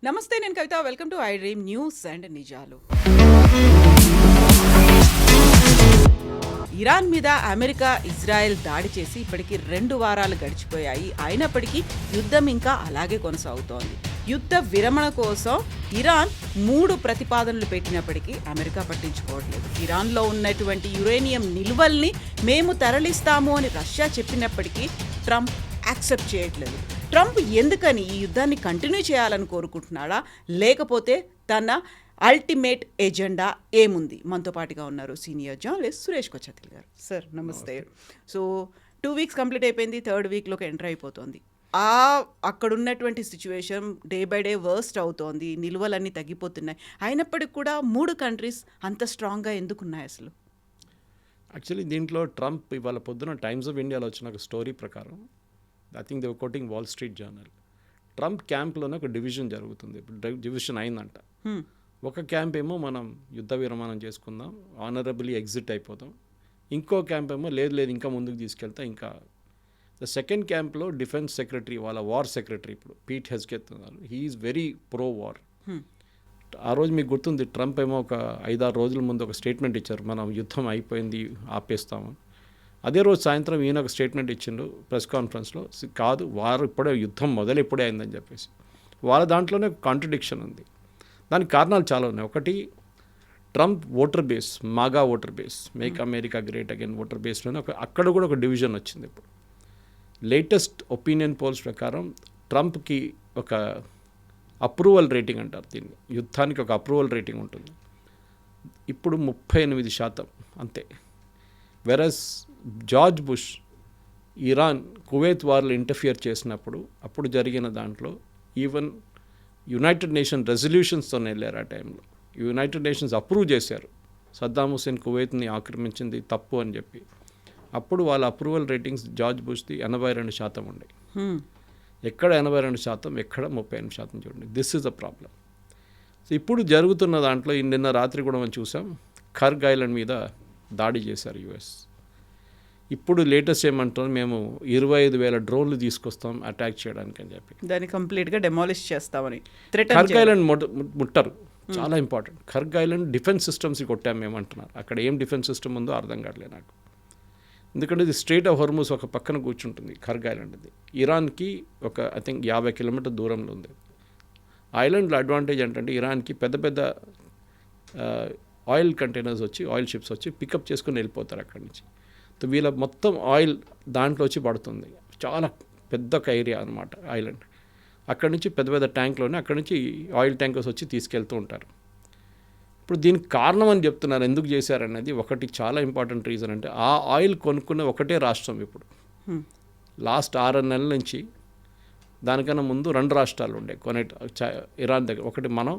నమస్తే, నేను Kavitha. Welcome to I dream news and నిజాలు. ఇరాన్ మీద అమెరికా, ఇజ్రాయెల్ దాడి చేసి ఇప్పటికీ 2 వారాలు గడిచిపోయాయి. అయినప్పటికీ యుద్ధం ఇంకా అలాగే కొనసాగుతోంది. యుద్ధ విరమణ కోసం ఇరాన్ 3 ప్రతిపాదనలు పెట్టినప్పటికీ అమెరికా పట్టించుకోవట్లేదు. ఇరాన్లో ఉన్నటువంటి యురేనియం నిల్వల్ని మేము తరలిస్తాము అని రష్యా చెప్పినప్పటికీ ట్రంప్ యాక్సెప్ట్ చేయట్లేదు. ట్రంప్ ఎందుకని ఈ యుద్ధాన్ని కంటిన్యూ చేయాలని కోరుకుంటున్నాడా, లేకపోతే తన అల్టిమేట్ ఎజెండా ఏముంది? మనతో పాటుగా ఉన్నారు సీనియర్ జర్నలిస్ట్ సురేష్ కొచ్చతిల్ గారు. సార్ నమస్తే. సో 2 వీక్స్ కంప్లీట్ అయిపోయింది, 3rd వీక్లోకి ఎంటర్ అయిపోతుంది. అక్కడ ఉన్నటువంటి situation day by day worst అవుతోంది, నిల్వలన్నీ తగ్గిపోతున్నాయి. అయినప్పటికీ కూడా 3 కంట్రీస్ అంత స్ట్రాంగ్గా ఎందుకున్నాయి అసలు? యాక్చువల్లీ దీంట్లో ట్రంప్ ఇవాళ పొద్దున టైమ్స్ ఆఫ్ ఇండియాలో వచ్చిన ఒక స్టోరీ ప్రకారం, I think they were quoting Wall Street Journal, Trump క్యాంప్లోనే ఒక డివిజన్ జరుగుతుంది. డివిజన్ అయిందంట. ఒక క్యాంప్ ఏమో మనం యుద్ధ విరమణం చేసుకుందాం, ఆనరబుల్లీ ఎగ్జిట్ అయిపోతాం. ఇంకో క్యాంప్ ఏమో లేదు ఇంకా ముందుకు తీసుకెళ్తా. ఇంకా ద సెకండ్ క్యాంప్లో డిఫెన్స్ సెక్రటరీ, వాళ్ళ వార్ సెక్రటరీ ఇప్పుడు పీట్ హెస్కెత్ ఉన్నారు. He's very pro war. ఆ రోజు మీకు గుర్తుంది, ట్రంప్ ఏమో ఒక 5-6 రోజుల ముందు ఒక స్టేట్మెంట్ ఇచ్చారు, మనం యుద్ధం అయిపోయింది ఆపేస్తామని. అదే రోజు సాయంత్రం ఈయన ఒక స్టేట్మెంట్ ఇచ్చిండు ప్రెస్ కాన్ఫరెన్స్లో, కాదు వారు ఇప్పుడే యుద్ధం ఇప్పుడే అయిందని చెప్పేసి. వాళ్ళ దాంట్లోనే కాంట్రడిక్షన్ ఉంది. దానికి కారణాలు చాలా ఉన్నాయి. ఒకటి, Trump voter base, MAGA voter base, make America great again voter బేస్లోనే అక్కడ కూడా ఒక డివిజన్ వచ్చింది. ఇప్పుడు లేటెస్ట్ ఒపీనియన్ పోల్స్ ప్రకారం ట్రంప్కి ఒక అప్రూవల్ రేటింగ్ అంటారు దీన్ని, యుద్ధానికి ఒక అప్రూవల్ రేటింగ్ ఉంటుంది, ఇప్పుడు 38% అంతే. Versus George Bush Iran Kuwait వార్లో ఇంటర్ఫియర్ చేసినప్పుడు అప్పుడు జరిగిన దాంట్లో ఈవెన్ యునైటెడ్ నేషన్ రెజల్యూషన్స్తోనే వెళ్ళారు. ఆ టైంలో యునైటెడ్ నేషన్స్ అప్రూవ్ చేశారు సద్దాం హుస్సేన్ కువైత్ని ఆక్రమించింది తప్పు అని చెప్పి. అప్పుడు వాళ్ళ అప్రూవల్ రేటింగ్స్ జార్జ్ బుష్ది 82% ఉండే. ఎక్కడ 82%, ఎక్కడ 38% చూడండి. This is the problem. So ఇప్పుడు జరుగుతున్న దాంట్లో నిన్న రాత్రి కూడా మనం చూసాం, ఖర్గ్ ఐలాండ్ మీద దాడి చేశారు యుఎస్. ఇప్పుడు లేటెస్ట్ ఏమంటారు, మేము 25,000 డ్రోన్లు తీసుకొస్తాం అటాక్ చేయడానికి అని చెప్పి, దాన్ని కంప్లీట్గా డెమాలిష్ చేస్తామని. ఖర్గ్ ఐలాండ్ ముట్టరు, చాలా important. Kharg island defence systems కొట్టాం మేమంటున్నారు. అక్కడ ఏం డిఫెన్స్ సిస్టమ్ ఉందో అర్థం కావట్లేదు నాకు. ఎందుకంటే ఇది స్ట్రైట్ ఆఫ్ హోర్ముజ్ ఒక పక్కన కూర్చుంటుంది ఖర్గ్ ఐలాండ్. ఇది ఇరాన్కి ఒక ఐ థింక్ 50 కిలోమీటర్ దూరంలో ఉంది. ఐలాండ్లో అడ్వాంటేజ్ ఏంటంటే ఇరాన్కి పెద్ద పెద్ద ఆయిల్ కంటైనర్స్ వచ్చి, ఆయిల్ షిప్స్ వచ్చి పికప్ చేసుకుని వెళ్ళిపోతారు అక్కడి నుంచి. సో వీళ్ళ మొత్తం ఆయిల్ దాంట్లో వచ్చి పడుతుంది. చాలా పెద్ద ఒక ఏరియా అనమాట ఐలాండ్. అక్కడి నుంచి పెద్ద పెద్ద ట్యాంక్లోనే అక్కడి నుంచి ఆయిల్ ట్యాంకర్స్ వచ్చి తీసుకెళ్తూ ఉంటారు. ఇప్పుడు దీనికి కారణం అని చెప్తున్నారు, ఎందుకు చేశారనేది ఒకటి చాలా ఇంపార్టెంట్ రీజన్. అంటే ఆ ఆయిల్ కొనుక్కున్న ఒకటే రాష్ట్రం ఇప్పుడు లాస్ట్ 6 నెలల నుంచి, దానికన్నా ముందు 2 రాష్ట్రాలు ఉండే ఇరాన్ దగ్గర. ఒకటి మనం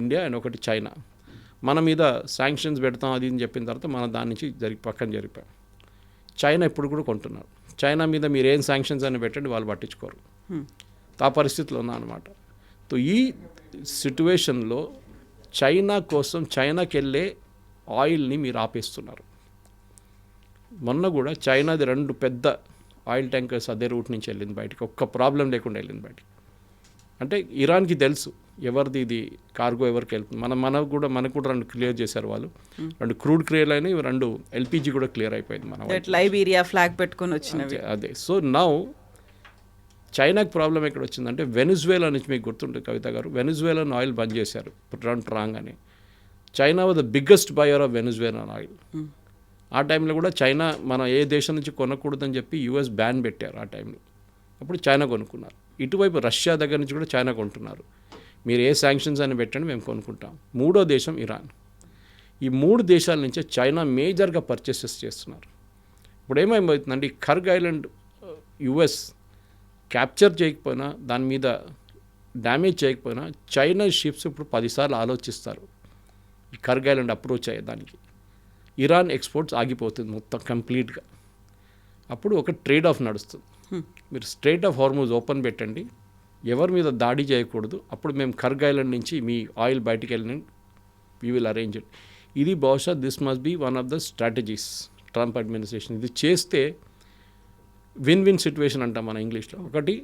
ఇండియా అండ్ ఒకటి చైనా. మన మీద శాంక్షన్స్ పెడతాం అది అని చెప్పిన తర్వాత మనం దాని నుంచి పక్కన జరిపాం. చైనా ఇప్పుడు కూడా కొంటున్నారు. చైనా మీద మీరు ఏం శాంక్షన్స్ అని పెట్టండి, వాళ్ళు పట్టించుకోరు. ఆ పరిస్థితిలో ఉన్నా అనమాట. సో ఈ సిట్యువేషన్లో చైనా కోసం, చైనాకి వెళ్ళే ఆయిల్ని మీరు ఆపేస్తున్నారు. మొన్న కూడా చైనాది 2 పెద్ద ఆయిల్ ట్యాంకర్స్ అదే రూట్ నుంచి వెళ్ళింది బయటికి, ఒక్క ప్రాబ్లం లేకుండా వెళ్ళింది బయటికి. అంటే ఇరాన్కి తెలుసు ఎవరిది ఇది కార్గో ఎవరికి వెళ్తుంది. మనకు కూడా 2 క్లియర్ చేశారు వాళ్ళు. 2 క్రూడ్ క్లియర్ అయినాయి, 2 ఎల్పిజి కూడా క్లియర్ అయిపోయింది. మన లైబీరియా ఫ్లాగ్ పెట్టుకొని వచ్చినవి అదే. సో నౌ చైనాకి ప్రాబ్లం ఎక్కడ వచ్చిందంటే, వెనిజువేలా నుంచి మీకు గుర్తుంటుంది కవిత గారు, వెనిజువేలాను ఆయిల్ బంద్ చేశారు ట్రంప్ రాగానే. China was the biggest buyer of Venezuelan oil. ఆ టైంలో కూడా చైనా మనం ఏ దేశం నుంచి కొనకూడదని చెప్పి యుఎస్ బ్యాన్ పెట్టారు ఆ టైంలో. అప్పుడు చైనా కొనుక్కున్నారు. ఇటువైపు రష్యా దగ్గర నుంచి కూడా చైనా కొంటున్నారు. మీరు ఏ శాంక్షన్స్ అని పెట్టండి, మేము కొనుక్కుంటాం. 3వ దేశం ఇరాన్. ఈ 3 దేశాల నుంచే చైనా మేజర్గా పర్చేసెస్ చేస్తున్నారు. ఇప్పుడు ఏమైపోతుందంటే, ఈ ఖర్గ్ ఐలాండ్ యుఎస్ క్యాప్చర్ చేయకపోయినా, దాని మీద డ్యామేజ్ చేయకపోయినా, చైనా షిప్స్ ఇప్పుడు 10 సార్లు ఆలోచిస్తారు ఈ ఖర్గ్ ఐలాండ్ అప్రోచ్ అయ్యేదానికి. ఇరాన్ ఎక్స్పోర్ట్స్ ఆగిపోతుంది మొత్తం కంప్లీట్గా. అప్పుడు ఒక ట్రేడ్ ఆఫ్ నడుస్తుంది. మీరు స్ట్రైట్ ఆఫ్ హార్మూజ్ ఓపెన్ పెట్టండి, ఎవరి మీద దాడి చేయకూడదు, అప్పుడు మేము ఖర్గ్ ఐలాండ్ నుంచి మీ ఆయిల్ బయటికి వెళ్ళిన వీ విల్ అరేంజ్ ఇట్. ఇది బహుశా this must be one of the strategies Trump administration. ఇది చేస్తే విన్ విన్ సిచ్యువేషన్ అంటాం మన ఇంగ్లీష్లో. ఒకటి,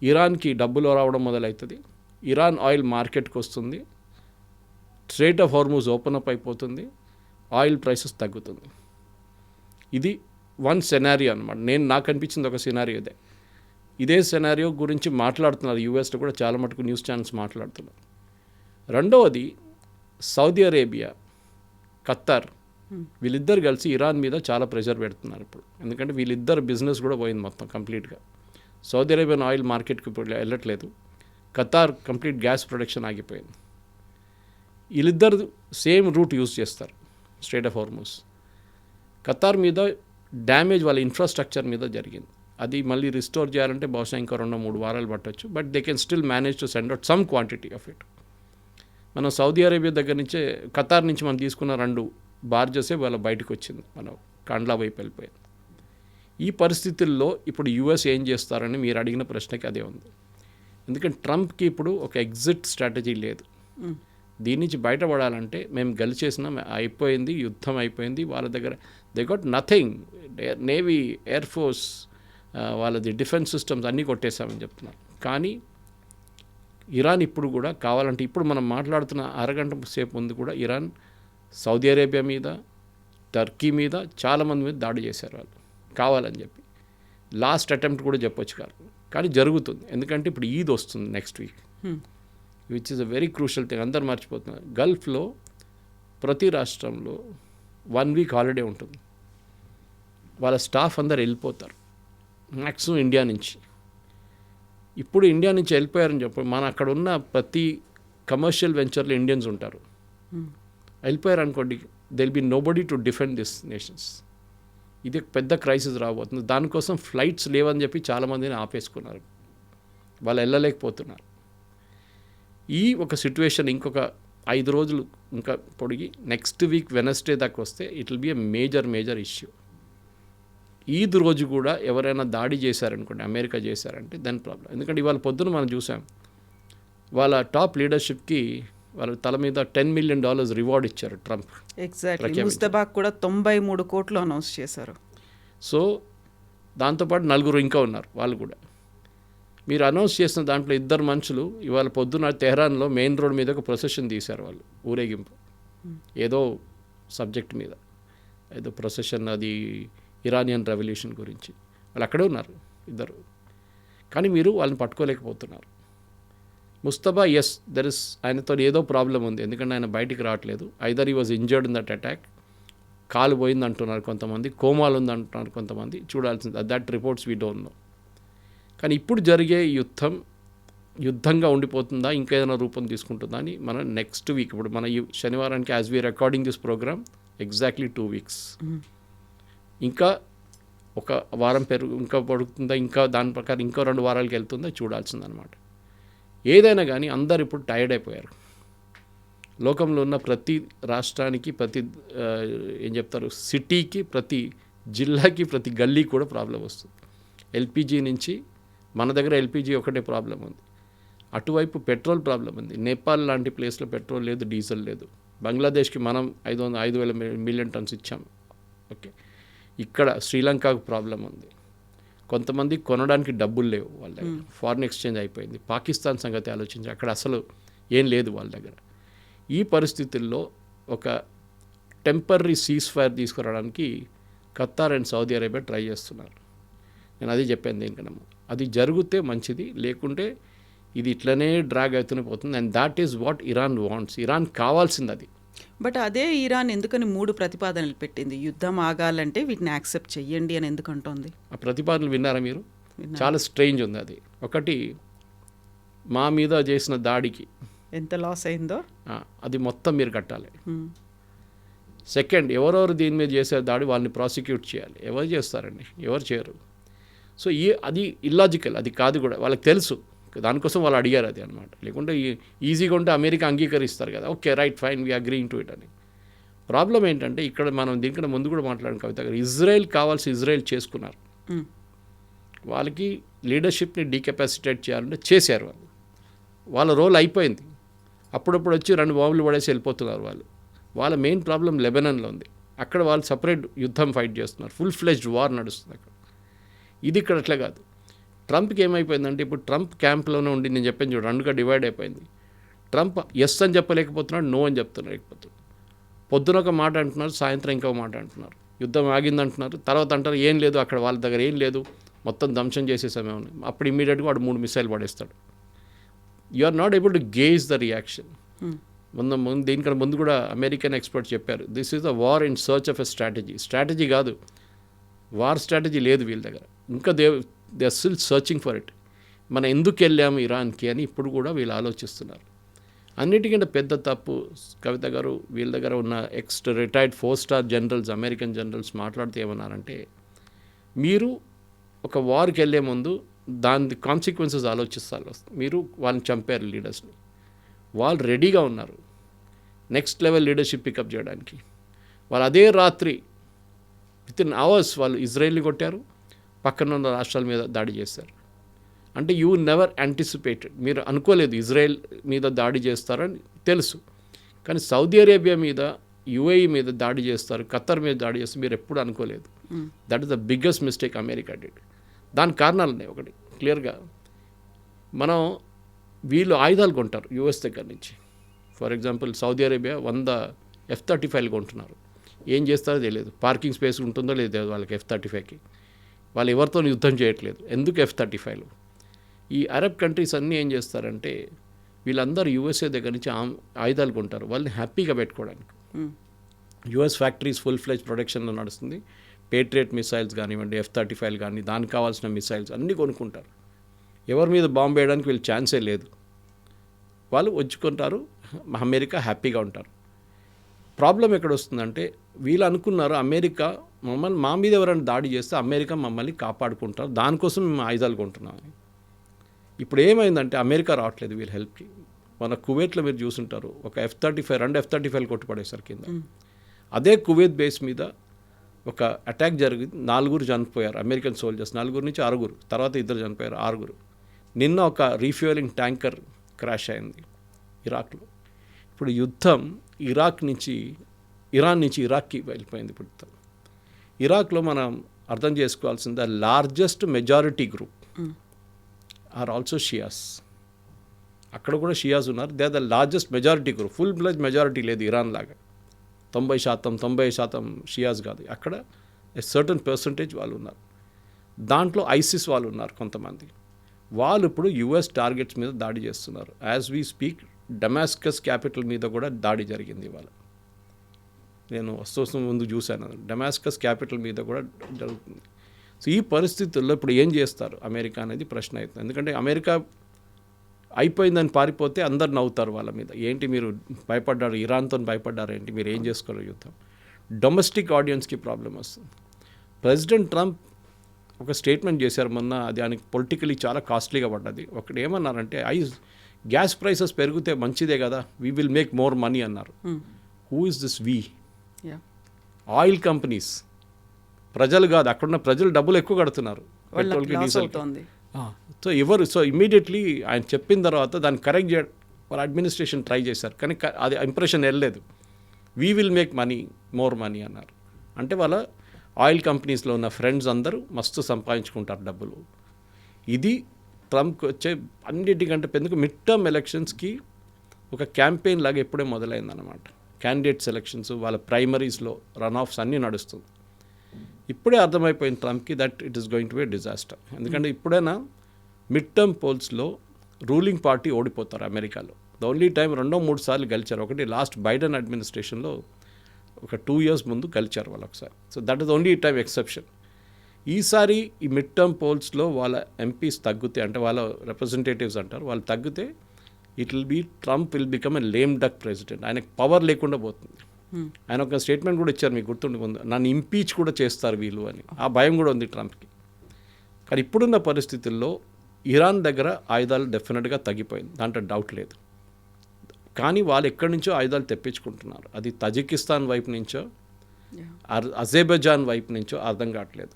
ఇరాన్కి డబ్బులు రావడం మొదలవుతుంది, ఇరాన్ ఆయిల్ మార్కెట్కి వస్తుంది, strait of Hormuz open up అయిపోతుంది, ఆయిల్ ప్రైసెస్ తగ్గుతుంది. ఇది వన్ సెనారియో అనమాట. నాకు అనిపించింది ఒక సినారియో ఇదే సెనారియో గురించి మాట్లాడుతున్నారు యూఎస్లో కూడా చాలా మటుకు న్యూస్ ఛానల్స్ మాట్లాడుతున్నారు. రెండవది, సౌదీ అరేబియా, ఖత్తర్, వీళ్ళిద్దరు కలిసి ఇరాన్ మీద చాలా ప్రెషర్ పెడుతున్నారు ఇప్పుడు. ఎందుకంటే వీళ్ళిద్దరు బిజినెస్ కూడా పోయింది మొత్తం కంప్లీట్గా. సౌదీ అరేబియన్ ఆయిల్ మార్కెట్కి ఇప్పుడు వెళ్ళట్లేదు, ఖతార్ కంప్లీట్ గ్యాస్ ప్రొడక్షన్ ఆగిపోయింది. వీళ్ళిద్దరు సేమ్ రూట్ యూజ్ చేస్తారు, స్ట్రెయిట్ ఆఫ్ హార్మూజ్. ఖతార్ మీద డ్యామేజ్ వాళ్ళ ఇన్ఫ్రాస్ట్రక్చర్ మీద జరిగింది. అది మళ్ళీ రిస్టోర్ చేయాలంటే బహుశా ఇంకా 2-3 వారాలు పట్టవచ్చు. But they can still manage to send out some quantity of it. మనం సౌదీ అరేబియా దగ్గర నుంచే, ఖతార్ నుంచి మనం తీసుకున్న 2 బార్జెసే వాళ్ళ బయటకు వచ్చింది, మనం కాండ్లా వైపు వెళ్ళిపోయింది. ఈ పరిస్థితుల్లో ఇప్పుడు యూఎస్ ఏం చేస్తారని మీరు అడిగిన ప్రశ్నకి అదే ఉంది. ఎందుకంటే ట్రంప్కి ఇప్పుడు ఒక ఎగ్జిట్ స్ట్రాటజీ లేదు. దీని నుంచి బయటపడాలంటే మేము గెలిచేసినాం, అయిపోయింది, యుద్ధం అయిపోయింది, వాళ్ళ దగ్గర they gut nothing, navy, air force, వాళ్ళది డిఫెన్స్ సిస్టమ్స్ అన్నీ కొట్టేశామని చెప్తున్నారు. కానీ ఇరాన్ ఇప్పుడు కూడా కావాలంటే, ఇప్పుడు మనం మాట్లాడుతున్న అరగంట సేపు ముందు కూడా ఇరాన్ సౌదీ అరేబియా మీద, టర్కీ మీద, చాలామంది మీద దాడి చేశారు వాళ్ళు కావాలని చెప్పి. లాస్ట్ అటెంప్ట్ కూడా చెప్పొచ్చు కాదు, కానీ జరుగుతుంది. ఎందుకంటే ఇప్పుడు ఈద్ వస్తుంది next week, which is a very crucial thing. అందరు మర్చిపోతున్నారు. గల్ఫ్లో ప్రతి రాష్ట్రంలో 1 వీక్ హాలిడే ఉంటుంది. వాళ్ళ స్టాఫ్ అందరు వెళ్ళిపోతారు మ్యాక్సిమం ఇండియా నుంచి. ఇప్పుడు ఇండియా నుంచి వెళ్ళిపోయారని చెప్పి మన అక్కడ ఉన్న ప్రతి కమర్షియల్ వెంచర్లో ఇండియన్స్ ఉంటారు. వెళ్ళిపోయారు అనుకోండి, there'll be nobody to defend this nations. ఇది పెద్ద క్రైసిస్ రాబోతుంది. దానికోసం ఫ్లైట్స్ లేవని చెప్పి చాలామందిని ఆపేసుకున్నారు, వాళ్ళు వెళ్ళలేకపోతున్నారు. ఈ ఒక సిచ్యువేషన్ ఇంకొక 5 రోజులు ఇంకా పొడిగి నెక్స్ట్ వీక్ వెనస్డే దాకా వస్తే it will be a major issue. Eid రోజు కూడా ఎవరైనా దాడి చేశారనుకోండి, అమెరికా చేశారంటే దాని ప్రాబ్లం. ఎందుకంటే ఇవాళ పొద్దున మనం చూసాం, వాళ్ళ టాప్ లీడర్షిప్కి వాళ్ళ తల మీద $10 million రివార్డ్ ఇచ్చారు ట్రంప్. ఎగ్జాక్ట్లీ, ముస్తబాక్ కూడా 93 కోట్లు అనౌన్స్ చేశారు. సో దాంతోపాటు 4 ఇంకా ఉన్నారు వాళ్ళు కూడా. మీరు అనౌన్స్ చేసిన దాంట్లో 2 మనుషులు ఇవాళ పొద్దున తెహ్రాన్లో మెయిన్ రోడ్ మీద ఒక ప్రొసెషన్ తీశారు వాళ్ళు, ఊరేగింపు, ఏదో సబ్జెక్ట్ మీద, ఏదో ప్రొసెషన్, అది ఇరానియన్ రెవల్యూషన్ గురించి. వాళ్ళు అక్కడే ఉన్నారు 2, కానీ మీరు వాళ్ళని పట్టుకోలేకపోతున్నారు. ముస్తబా, ఎస్ దర్ ఇస్, ఆయనతో ఏదో ప్రాబ్లం ఉంది, ఎందుకంటే ఆయన బయటికి రావట్లేదు. ఐదర్ ఈ was injured in that attack, కాలు పోయింది అంటున్నారు కొంతమంది, కోమాలు ఉంది అంటున్నారు కొంతమంది, చూడాల్సింది. That reports we don't know. కానీ ఇప్పుడు జరిగే యుద్ధంగా ఉండిపోతుందా, ఇంకా ఏదైనా రూపం తీసుకుంటుందా అని మనం నెక్స్ట్ వీక్, ఇప్పుడు మన ఈ శనివారానికి as we recording this programme exactly 2 weeks, ఇంకా ఒక వారం ఇంకా పడుతుందా, ఇంకా దాని ప్రకారం ఇంకో 2 వారాలకి వెళ్తుందా చూడాల్సిందనమాట. ఏదైనా కానీ అందరు ఇప్పుడు టైర్డ్ అయిపోయారు. లోకంలో ఉన్న ప్రతి రాష్ట్రానికి, ప్రతి ఏం చెప్తారు, సిటీకి, ప్రతి జిల్లాకి, ప్రతి గల్లీకి కూడా ప్రాబ్లం వస్తుంది. ఎల్పిజి నుంచి, మన దగ్గర ఎల్పిజి ఒకటే ప్రాబ్లం ఉంది, అటువైపు పెట్రోల్ ప్రాబ్లం ఉంది. నేపాల్ లాంటి ప్లేస్లో పెట్రోల్ లేదు, డీజిల్ లేదు. బంగ్లాదేశ్కి మనం 5,000 మిలియన్ టన్స్ ఇచ్చాం. ఓకే, ఇక్కడ శ్రీలంకకు ప్రాబ్లం ఉంది. కొంతమంది కొనడానికి డబ్బులు లేవు వాళ్ళ దగ్గర, ఫారిన్ ఎక్స్చేంజ్ అయిపోయింది. పాకిస్తాన్ సంగతి ఆలోచించి అక్కడ అసలు ఏం లేదు వాళ్ళ దగ్గర. ఈ పరిస్థితుల్లో ఒక టెంపరరీ సీజ్ ఫైర్ తీసుకురావడానికి Qatar and Saudi Arabia try చేస్తున్నారు. నేను అది చెప్పాను దేనికన్నా, అది జరిగితే మంచిది, లేకుంటే ఇది ఇట్లనే డ్రాగ్ అవుతూనే పోతుంది. And that is what Iran wants. Iran కావాల్సింది అది. బట్ అదే ఇరాన్ ఎందుకని 3 ప్రతిపాదనలు పెట్టింది, యుద్ధం ఆగాలంటే వీటిని యాక్సెప్ట్ చెయ్యండి అని ఎందుకు అంటోంది? ఆ ప్రతిపాదనలు విన్నారా మీరు? చాలా స్ట్రేంజ్ ఉంది అది. ఒకటి, మా మీద చేసిన దాడికి ఎంత లాస్ అయిందో అది మొత్తం మీరు కట్టాలి. సెకండ్, ఎవరెవరు దీని మీద చేసే దాడి వాళ్ళని ప్రాసిక్యూట్ చేయాలి. ఎవరు చేస్తారండి? ఎవరు చేయరు. సో అది ఇల్లాజికల్, అది కాదు కూడా, వాళ్ళకి తెలుసు. దానికోసం వాళ్ళు అడిగారు అది అనమాట. లేకుంటే ఈజీగా ఉంటే అమెరికా అంగీకరిస్తారు కదా, okay right fine we agreeing to it అని. ప్రాబ్లం ఏంటంటే ఇక్కడ మనం దీనికన్నా ముందు కూడా మాట్లాడిన కవిత గారు, ఇజ్రాయెల్ కావాల్సి ఇజ్రాయెల్ చేసుకున్నారు. వాళ్ళకి లీడర్షిప్ని డీకెపాసిటేట్ చేయాలంటే చేశారు వాళ్ళు. వాళ్ళ రోల్ అయిపోయింది. అప్పుడప్పుడు వచ్చి 2 బాంబులు పడేసి వెళ్ళిపోతున్నారు వాళ్ళు. వాళ్ళ మెయిన్ ప్రాబ్లం లెబనాన్లో ఉంది. అక్కడ వాళ్ళు సపరేట్ యుద్ధం ఫైట్ చేస్తున్నారు. ఫుల్ ఫ్లెజ్డ్ వార్ నడుస్తుంది అక్కడ. ఇది ఇక్కడ అట్లా కాదు. ట్రంప్కి ఏమైపోయిందంటే ఇప్పుడు ట్రంప్ క్యాంప్లోనే ఉండి నేను చెప్పాను చూడు, రెండుగా డివైడ్ అయిపోయింది. ట్రంప్ ఎస్ అని చెప్పలేకపోతున్నాడు, నో అని చెప్తులేకపోతున్నాడు. పొద్దున ఒక మాట అంటున్నారు, సాయంత్రం ఇంకో మాట అంటున్నారు. యుద్ధం ఆగిందంటున్నారు, తర్వాత అంటారు ఏం లేదు, అక్కడ వాళ్ళ దగ్గర ఏం లేదు, మొత్తం ధ్వంసం చేసే సమయం ఉంది. అప్పుడు ఇమీడియట్గా వాడు 3 మిసైల్ పడేస్తాడు. You are not able to gauge the reaction. దీనికన్నా ముందు కూడా అమెరికన్ ఎక్స్పర్ట్స్ చెప్పారు, this is the war in search of a strategy కాదు, వార్ స్ట్రాటజీ లేదు వీళ్ళ దగ్గర. ఇంకా they are still searching for it. మనం ఎందుకు వెళ్ళాము ఇరాన్కి అని ఇప్పుడు కూడా వీళ్ళు ఆలోచిస్తున్నారు. అన్నిటికంటే పెద్ద తప్పు కవిత గారు, వీళ్ళ దగ్గర ఉన్న రిటైర్డ్ 4-స్టార్ జనరల్స్, అమెరికన్ జనరల్స్ మాట్లాడితే ఏమన్నారంటే, మీరు ఒక వార్కి వెళ్ళే ముందు దాని కాన్సిక్వెన్సెస్ ఆలోచిస్తారు. మీరు వాళ్ళని చంపారు లీడర్స్ని, వాళ్ళు రెడీగా ఉన్నారు నెక్స్ట్ లెవెల్ లీడర్షిప్ పికప్ చేయడానికి. వాళ్ళు అదే రాత్రి వితిన్ అవర్స్ వాళ్ళు ఇజ్రాయెల్ని కొట్టారు, పక్కన ఉన్న రాష్ట్రాల మీద దాడి చేశారు. అంటే యూ నెవర్ యాంటిసిపేటెడ్, మీరు అనుకోలేదు ఇజ్రాయెల్ మీద దాడి చేస్తారని తెలుసు, కానీ సౌదీ అరేబియా మీద, యుఏఈ మీద దాడి చేస్తారు, ఖత్తర్ మీద దాడి చేస్తారు మీరు ఎప్పుడు అనుకోలేదు. That is the biggest mistake America did. దానికి కారణాలు ఉన్నాయి. ఒకటి క్లియర్గా, మనం వీళ్ళు ఆయుధాలు కొంటారు యుఎస్ దగ్గర నుంచి. For example Saudi Arabia 100 F-35 కొంటున్నారు. ఏం చేస్తారో తెలియదు, పార్కింగ్ స్పేస్ ఉంటుందో లేదో వాళ్ళకి F-35కి. వాళ్ళు ఎవరితో యుద్ధం చేయట్లేదు, ఎందుకు F-35లు. ఈ అరబ్ కంట్రీస్ అన్నీ ఏం చేస్తారంటే, వీళ్ళందరూ యూఎస్ఏ దగ్గర నుంచి ఆయుధాలు కొంటారు వాళ్ళని హ్యాపీగా పెట్టుకోవడానికి. యుఎస్ ఫ్యాక్టరీస్ ఫుల్ ఫ్లెజ్ ప్రొడక్షన్లో నడుస్తుంది. పేట్రియట్ మిసైల్స్ కానివ్వండి, F-35 కానీ, దానికి కావాల్సిన మిసైల్స్ అన్నీ కొనుక్కుంటారు. ఎవరి మీద బాంబు వేయడానికి వీళ్ళు ఛాన్సే లేదు. వాళ్ళు వచ్చుకుంటారు, అమెరికా హ్యాపీగా ఉంటారు. ప్రాబ్లం ఎక్కడ వస్తుందంటే, వీళ్ళు అనుకున్నారు అమెరికా మా మీద ఎవరైనా దాడి చేస్తే అమెరికా మమ్మల్ని కాపాడుకుంటారు, దానికోసం మేము ఆయుధాలు కొంటున్నామని. ఇప్పుడు ఏమైందంటే అమెరికా రావట్లేదు వీళ్ళ హెల్ప్కి. మన కువైట్లో మీరు చూసుంటారు, ఒక F-35 2 F-35 కొట్టుపడేసారు కింద. అదే కువైత్ బేస్ మీద ఒక అటాక్ జరిగింది, 4 చనిపోయారు అమెరికన్ సోల్జర్స్, 4 నుంచి 6, తర్వాత 2 చనిపోయారు, 6. నిన్న ఒక రీఫ్యూయలింగ్ ట్యాంకర్ క్రాష్ అయింది ఇరాక్లో. ఇప్పుడు యుద్ధం ఇరాన్ నుంచి ఇరాక్కి వెళ్ళిపోయింది. ఇప్పుడు యుద్ధం ఇరాక్లో మనం అర్థం చేసుకోవాల్సింది, largest majority group are also Shias. అక్కడ కూడా షియాస్ ఉన్నారు, they are the largest majority group. Full fledged majority లేదు ఇరాన్ లాగా 90% షియాస్ కాదు. అక్కడ సర్టన్ పర్సంటేజ్ వాళ్ళు ఉన్నారు. దాంట్లో ఐసిస్ వాళ్ళు ఉన్నారు కొంతమంది. వాళ్ళు ఇప్పుడు యుఎస్ టార్గెట్స్ మీద దాడి చేస్తున్నారు. As we speak Damascus capital మీద కూడా దాడి జరిగింది ఇవాళ. నేను వస్తూ ముందు చూశాను, డమాస్కస్ క్యాపిటల్ మీద కూడా జరుగుతుంది. సో ఈ పరిస్థితుల్లో ఇప్పుడు ఏం చేస్తారు అమెరికా అనేది ప్రశ్న అవుతుంది. ఎందుకంటే అమెరికా అయిపోయిందని పారిపోతే అందరు నవ్వుతారు వాళ్ళ మీద, ఏంటి మీరు భయపడ్డారు, ఇరాన్తో భయపడ్డారు ఏంటి, మీరు ఏం చేసుకోరు యుద్ధం. డొమెస్టిక్ ఆడియన్స్కి ప్రాబ్లం వస్తుంది. ప్రెసిడెంట్ ట్రంప్ ఒక స్టేట్మెంట్ చేశారు మొన్న, అది ఆయనకి పొలిటికలీ చాలా కాస్ట్లీగా పడ్డది. ఒకటి ఏమన్నారంటే, గ్యాస్ ప్రైసెస్ పెరిగితే మంచిదే కదా, we will make more money అన్నారు. Who is this we? Oil companies, ప్రజలు కాదు. అక్కడున్న ప్రజలు డబ్బులు ఎక్కువ కడుతున్నారు పెట్రోల్కి, డీజిల్కి. సో ఇమీడియట్లీ ఆయన చెప్పిన తర్వాత దాన్ని కరెక్ట్ చేయడం వాళ్ళ అడ్మినిస్ట్రేషన్ ట్రై చేశారు, కానీ అది ఇంప్రెషన్ వెళ్ళలేదు. We will make money, more money అన్నారు. అంటే వాళ్ళ ఆయిల్ కంపెనీస్లో ఉన్న ఫ్రెండ్స్ అందరూ మస్తు సంపాదించుకుంటారు డబ్బులు. ఇది ట్రంప్కి వచ్చే అన్నిటికంటే పెద్దగా మిడ్ టర్మ్ ఎలక్షన్స్కి ఒక క్యాంపెయిన్ లాగా ఎప్పుడే మొదలైందన్నమాట. క్యాండిడేట్ సెలక్షన్స్, వాళ్ళ ప్రైమరీస్లో రన్ ఆఫ్స్ అన్నీ నడుస్తుంది. ఇప్పుడే అర్థమైపోయింది ట్రంప్కి that it is going to be disaster. ఎందుకంటే ఇప్పుడైనా మిడ్ టర్మ్ పోల్స్లో రూలింగ్ పార్టీ ఓడిపోతారు అమెరికాలో. ద ఓన్లీ టైం 2-3 సార్లు గెలిచారు. ఒకటి లాస్ట్ బైడెన్ అడ్మినిస్ట్రేషన్లో ఒక 2 years ముందు గెలిచారు వాళ్ళు ఒకసారి. So that is only time exception. ఈసారి ఈ మిడ్ టర్మ్ పోల్స్లో వాళ్ళ ఎంపీస్ తగ్గితే, అంటే వాళ్ళ రిప్రజెంటేటివ్స్ అంటారు, వాళ్ళు తగ్గితే Trump will become a lame duck president. ఆయనకు పవర్ లేకుండా పోతుంది. ఆయన ఒక స్టేట్మెంట్ కూడా ఇచ్చారు, మీకు గుర్తుండి ముందు, నన్ను ఇంపీచ్ కూడా చేస్తారు వీళ్ళు అని. ఆ భయం కూడా ఉంది ట్రంప్కి. కానీ ఇప్పుడున్న పరిస్థితుల్లో ఇరాన్ దగ్గర ఆయుధాలు డెఫినెట్గా తగ్గిపోయింది, దాంట్లో డౌట్ లేదు. కానీ వాళ్ళు ఎక్కడి నుంచో ఆయుధాలు తెప్పించుకుంటున్నారు. అది తజికిస్తాన్ వైపు నుంచో అజర్బైజాన్ వైపు నుంచో అర్థం కావట్లేదు.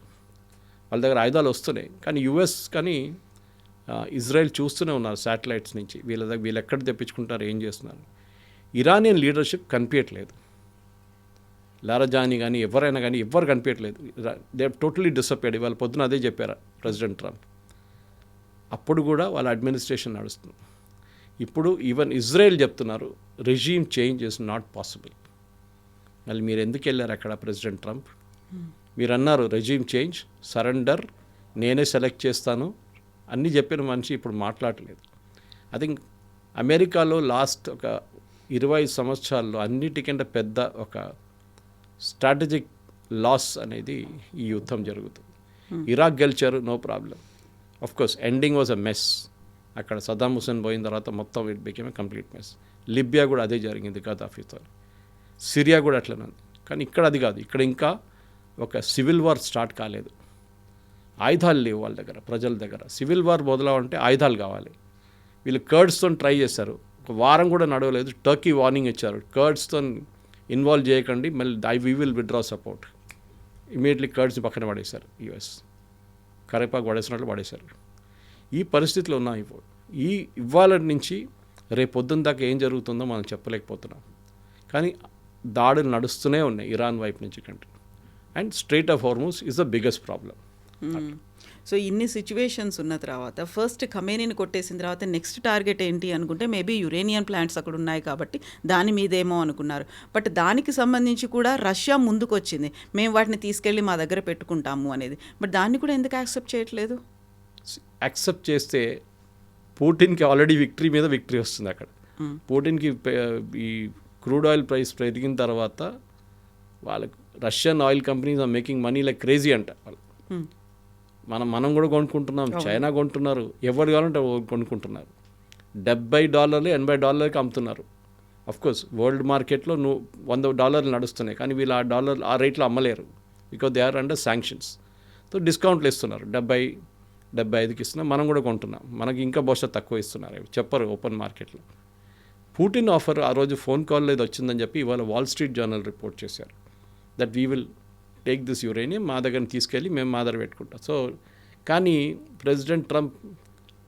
వాళ్ళ దగ్గర ఆయుధాలు వస్తున్నాయి, కానీ యుఎస్ కానీ ఇజ్రాయెల్ చూస్తూనే ఉన్నారు శాటిలైట్స్ నుంచి, వీళ్ళు ఎక్కడ తెప్పించుకుంటారు, ఏం చేస్తున్నారు. ఇరానియన్ లీడర్షిప్ కనిపించట్లేదు. లారజాని కానీ ఎవరైనా కానీ ఎవ్వరు కనిపించట్లేదు. They totally disappeared. ఇవాళ పొద్దున అదే చెప్పారు ప్రెసిడెంట్ ట్రంప్. అప్పుడు కూడా వాళ్ళ అడ్మినిస్ట్రేషన్ నడుస్తుంది. ఇప్పుడు ఈవెన్ ఇజ్రాయెల్ చెప్తున్నారు regime change is not possible. మళ్ళీ మీరు ఎందుకు వెళ్ళారు అక్కడ ప్రెసిడెంట్ ట్రంప్? మీరు అన్నారు రెజీమ్ చేంజ్, సరెండర్, నేనే సెలెక్ట్ చేస్తాను అన్నీ చెప్పిన మనిషి ఇప్పుడు మాట్లాడలేదు. ఐ థింక్ అమెరికాలో లాస్ట్ ఒక 20 సంవత్సరాల్లో అన్నిటికంటే పెద్ద ఒక స్ట్రాటజిక్ లాస్ అనేది ఈ యుద్ధం జరుగుతుంది. ఇరాక్ గెలిచారు, no problem. Of course ending was a mess. అక్కడ సద్దాం హుసేన్ పోయిన తర్వాత మొత్తం it became a complete mess. Libya కూడా అదే జరిగింది గద్దాఫీతో. సిరియా కూడా అట్లనే ఉంది. కానీ ఇక్కడ అది కాదు. ఇక్కడ ఇంకా ఒక సివిల్ వార్ స్టార్ట్ కాలేదు. ఆయుధాలు లేవు వాళ్ళ దగ్గర, ప్రజల దగ్గర. సివిల్ వార్ మొదలవంటే ఆయుధాలు కావాలి. వీళ్ళు కర్డ్స్తో ట్రై చేశారు, ఒక వారం కూడా నడవలేదు. టర్కీ వార్నింగ్ ఇచ్చారు, కర్డ్స్తో ఇన్వాల్వ్ చేయకండి, మళ్ళీ we will withdraw support. Immediately కర్డ్స్ని పక్కన పడేశారు. యుఎస్ కరేపాకు పడేసినట్లు పడేశారు. ఈ పరిస్థితిలో ఉన్నాయి ఇప్పుడు. ఇవాళ నుంచి రేపు పొద్దున్న దాకా ఏం జరుగుతుందో మనం చెప్పలేకపోతున్నాం. కానీ దాడులు నడుస్తూనే ఉన్నాయి ఇరాన్ వైపు నుంచి కంటే. And strait of Hormuz is the biggest problem. So ఇన్ని సిచ్యువేషన్స్ ఉన్న తర్వాత ఫస్ట్ ఖమేనీని కొట్టేసిన తర్వాత నెక్స్ట్ టార్గెట్ ఏంటి అనుకుంటే మేబీ యురేనియన్ ప్లాంట్స్ అక్కడ ఉన్నాయి కాబట్టి దాని మీదేమో అనుకున్నారు. బట్ దానికి సంబంధించి కూడా రష్యా ముందుకు వచ్చింది, మేము వాటిని తీసుకెళ్ళి మా దగ్గర పెట్టుకుంటాము అనేది. బట్ దాన్ని కూడా ఎందుకు యాక్సెప్ట్ చేయట్లేదు? యాక్సెప్ట్ చేస్తే పుటిన్కి ఆల్రెడీ విక్టరీ మీద విక్టరీ వస్తుంది అక్కడ. పుటిన్కి ఈ క్రూడ్ ఆయిల్ ప్రైస్ పెరిగిన తర్వాత వాళ్ళకు Russian oil companies are making money like crazy అంట. వాళ్ళు మనం కూడా కొనుక్కుంటున్నాం, చైనా కొంటున్నారు, ఎవరు కావాలంటే కొనుక్కుంటున్నారు. $70 $80కి అమ్ముతున్నారు. అఫ్కోర్స్ వరల్డ్ మార్కెట్లో $100 నడుస్తున్నాయి, కానీ వీళ్ళు ఆ రేట్లో అమ్మలేరు. Because they are under sanctions. So డిస్కౌంట్లు ఇస్తున్నారు, 70-75కి ఇస్తున్నారు. మనం కూడా కొంటున్నాం, మనకి ఇంకా బహుశా తక్కువ ఇస్తున్నారు, చెప్పరు ఓపెన్ మార్కెట్లో. పుటిన్ ఆఫర్ ఆ రోజు ఫోన్ కాల్లో ఇది వచ్చిందని చెప్పి ఇవాళ వాల్ స్ట్రీట్ జర్నల్ రిపోర్ట్ చేశారు that we will take this uranium, మా దగ్గర తీసుకెళ్ళి మేము మా దగ్గర పెట్టుకుంటాం. సో కానీ ప్రెసిడెంట్ ట్రంప్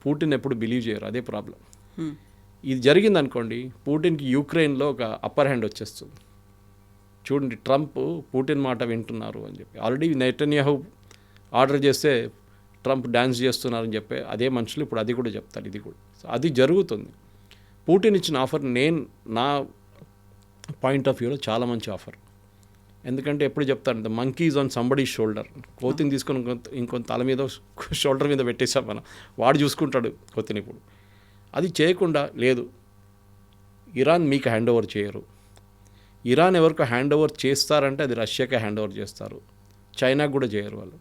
పుటిన్ ఎప్పుడు బిలీవ్ చేయరు, అదే ప్రాబ్లం. ఇది జరిగింది అనుకోండి, పుటిన్కి యూక్రెయిన్లో ఒక అప్పర్ హ్యాండ్ వచ్చేస్తుంది. చూడండి, ట్రంప్ పుటిన్ మాట వింటున్నారు అని చెప్పి ఆల్రెడీ నెతన్యాహు ఆర్డర్ చేస్తే ట్రంప్ డ్యాన్స్ చేస్తున్నారని చెప్పి అదే మనుషులు ఇప్పుడు అది కూడా చెప్తారు. ఇది కూడా సో అది జరుగుతుంది. పుటిన్ ఇచ్చిన ఆఫర్ నా పాయింట్ ఆఫ్ వ్యూలో చాలా మంచి ఆఫర్. ఎందుకంటే ఎప్పుడు చెప్తాను, the monkeys on somebody shoulder. కోతిని తీసుకొని ఇంకొంత తల మీద షోల్డర్ మీద పెట్టేసాం మనం, వాడు చూసుకుంటాడు కోతిని. ఇప్పుడు అది చేయకుండా లేదు, ఇరాన్ మీకు హ్యాండ్ ఓవర్ చేయరు. ఇరాన్ ఎవరికో హ్యాండ్ ఓవర్ చేస్తారంటే అది రష్యాకే హ్యాండ్ ఓవర్ చేస్తారు, చైనాకు కూడా చేయరు. వాళ్ళు